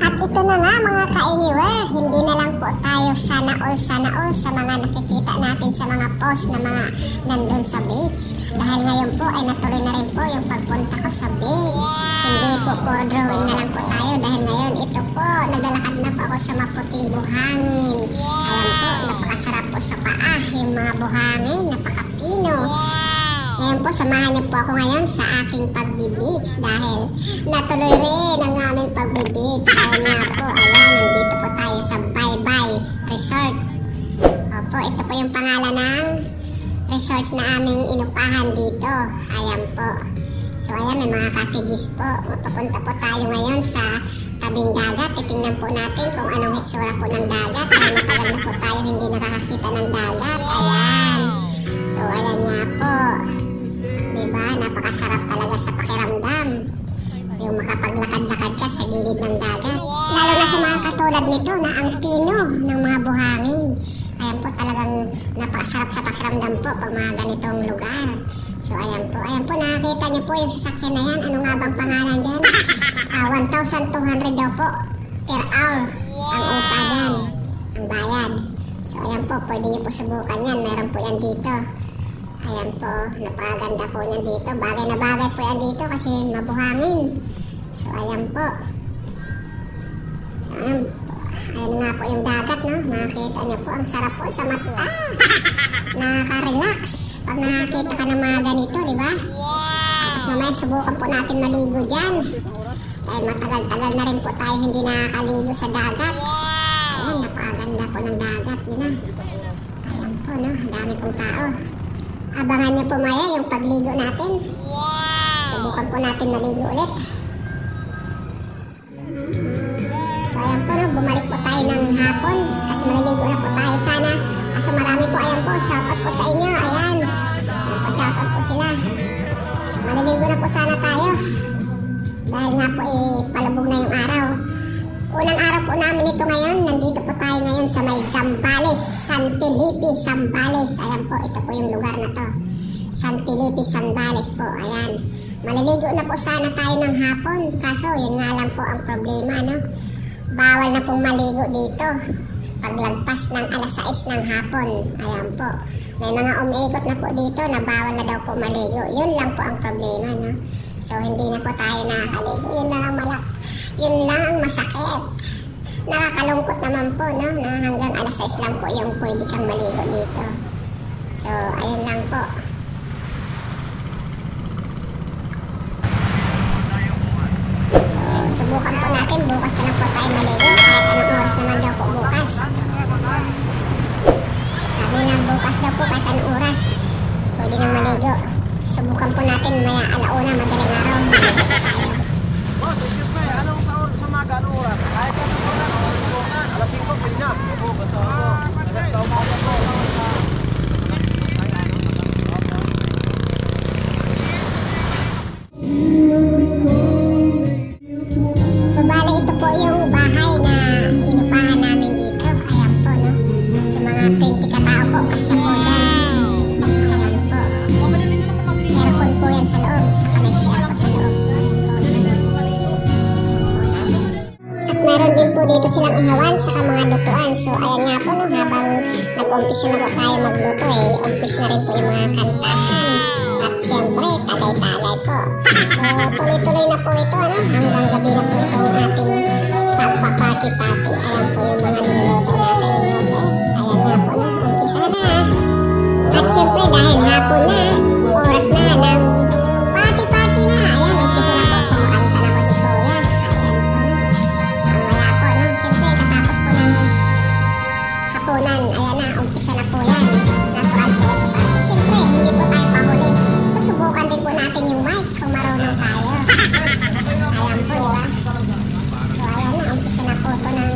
At ito na nga mga ka-anywhere, hindi na lang po tayo sana all sa mga nakikita natin sa mga post na mga nandun sa beach. Dahil ngayon po ay natuloy na rin po yung pagpunta ko sa beach. Hindi po puro drawing na lang po tayo dahil ngayon ito po, naglalakad na po ako sa maputing buhangin. Ayan po, napakasarap po sa paa yung mga buhangin, napakapino. Ngayon po, samahan niyo po ako ngayon sa aking pagbi-beach dahil natuloy rin ang aming pagbi-beach. Ayan nga po, ayan, nandito po tayo sa Bye Bye Resort. Opo, ito po yung pangalan ng resorts na aming inupahan dito. Ayan po. So ayan, may mga cottages po. Mapapunta po tayo ngayon sa tabing dagat. Titingnan po natin kung anong hitsura po ng dagat. Dahil matagal na po tayo hindi nakakakita ng dagat. Ayan. So ayan nga po. Diba? Napakasarap talaga sa pakiramdam. Yung makapaglakad-lakad ka sa gilid ng dagat. Lalo na sa mga katulad nito na ang pino ng mga buhangin. Ayan po, talagang napakasarap sa pakiramdam po pag mga ganitong lugar. So ayan po, nakakita niyo po yung sasakyan na yan. Ano nga bang pangalan dyan? 1,200 daw po per hour ang upa dyan, ang bayad. So ayan po, pwede niyo po subukan yan. Meron po yan dito. Ayan po, napakaganda po yan dito. Bagay na bagay po yan dito kasi mabuhangin. So ayan po. Ayan nga po yung dagat, no? Nakakita niyo po, ang sarap po sa mata. Nakaka-relax pag nakakita ka ng mga ganito, di ba? Tapos mamaya subukan po natin maligo dyan. Dahil matagal-tagal na rin po tayo hindi nakakaligo sa dagat. Ayan, napakaganda po ng dagat, di na? Ayan po, no? Dami pong tao. Abangan niyo po maya yung pagligo natin. Subukan po natin maligo ulit. So ayan po, no? Bumalik po tayo ng hapon kasi maliligo na po tayo sana. Kaso marami po, ayan po, shoutout po sa inyo. Ayan, ayan po, shoutout po sila. Maliligo na po sana tayo. Dahil nga po palubog na yung araw. Unang araw po namin ito ngayon. Nandito po tayo ngayon sa may Zambales, San Felipe, Zambales. Ayan po, ito po yung lugar na to. San Felipe, Zambales po. Ayan. Maliligo na po sana tayo ng hapon. Kaso yun nga lang po ang problema, no? Bawal na pong maligo dito paglagpas ng alas 6 ng hapon. Ayan po. May mga umiikot na po dito na bawal na daw po maligo. Yun lang po ang problema, no? So hindi na po tayo nakakaligo. Yun lang ang masakit. Nakakalungkot naman po, no? Na hanggang alas 6 lang po yung pwede kang maligo dito. So ayun lang po. Subukan po natin, bukas na lang po tayo maligo kahit anong oras naman daw po bukas. Sabi na bukas daw po kahit anong oras pwede nang maligo. Subukan po natin maya alauna, madaling araw, maligo po tayo. Boss, excuse me, anong sa umaga, anong oras? Kahit anong oras, alas 5 pwede na. Oo, basta ako. Alas sa umaga po. Ito po yung bahay na inupahan namin dito. Ayan po, no? Sa mga 20 katao po, kasya po dyan. Ayan po. Aircon po yan sa loob. Saka may CR po sa loob. At meron din po dito silang ihawan saka mga lutuan. So ayan nga po, no? Habang nag-umpisa na po tayo magluto umpis na rin po yung mga kantahan. At siyempre, tagay-tagay po. So tuloy-tuloy na po ito, no? Hanggang gabi na po ito ating pagpa-party-party. Ayan po yung mga niluluto natin. Okay? Ayan nga po na. Umpisa na. At syempre dahil hapon na, oras na ng party-party na. Ayan, umpisa na po. Kumakanta na po si Kuya. Ayan po na. Mamaya po, no? Syempre, katapos po ng hapunan. Ayan na, umpisa na po yan. Natural po sa party. Syempre, hindi po tayo pahuli. Susubukan din po natin yung mic kung marunong tayo. Ayan po, di ba? So ayan na, umpisa na po ito ng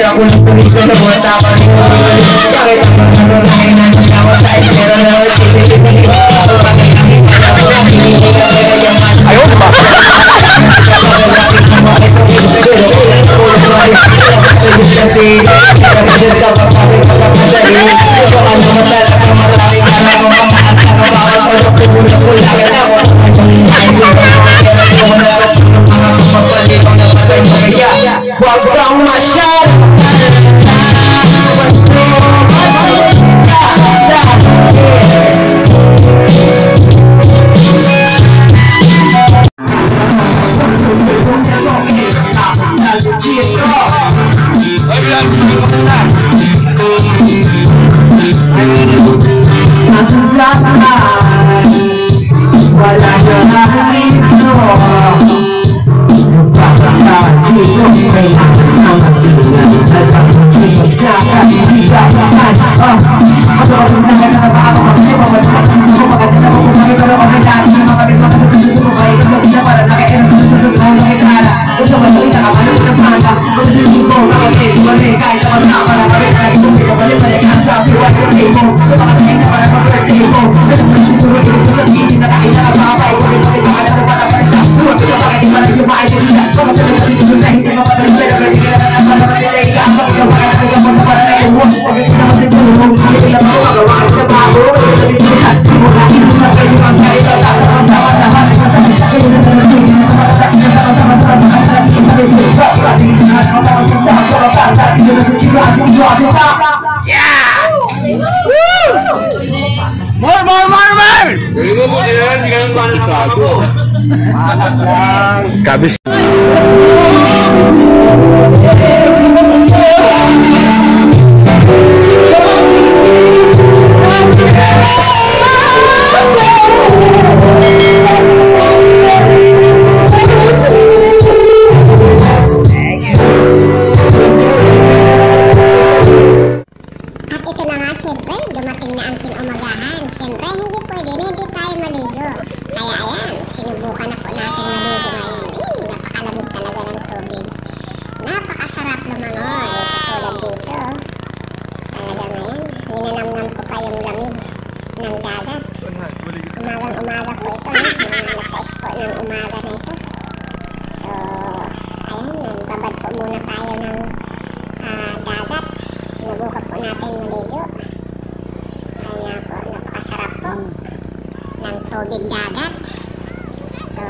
ako ng pulis ko na buwan ako ng pulis. Bakit ang mga nalulaki na nagkawat sa espero na sisipin ko? Bakit ang hindi ka yaman? Ayun ba? Wag kang masyadong kabis. Siyempre, dumating na ang kinumagahan. Siyempre, hindi pwede na hindi tayo maligo. Kaya ayan, sinubukan na po natin maligo ngayon. Napakalamig talaga ng tubig. Napakasarap lumangoy. Katulad dito. Talaga ngayon, ninanamnam ko pa yung lamig ng dagat. Umagang-umaga po ito. Mga alas 6 po ng umaga na ito. So, ayan, babad po muna tayo ng dagat. Sinubukan po natin maligo. Ayan po, napakasarap po ng tubig dagat. So,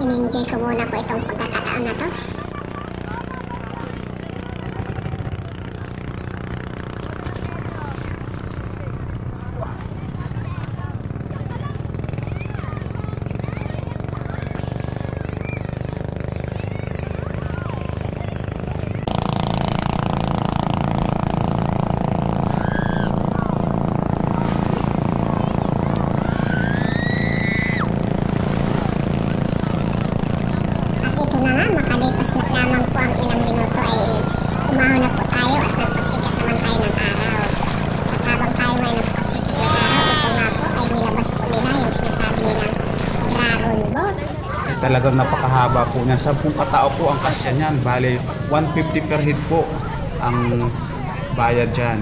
in-enjoy ko muna po itong pagkakataon na to. Talagang napakahaba po niyan. 10 katao po ang kasya niyan. Bale, 150 per head po ang bayad dyan.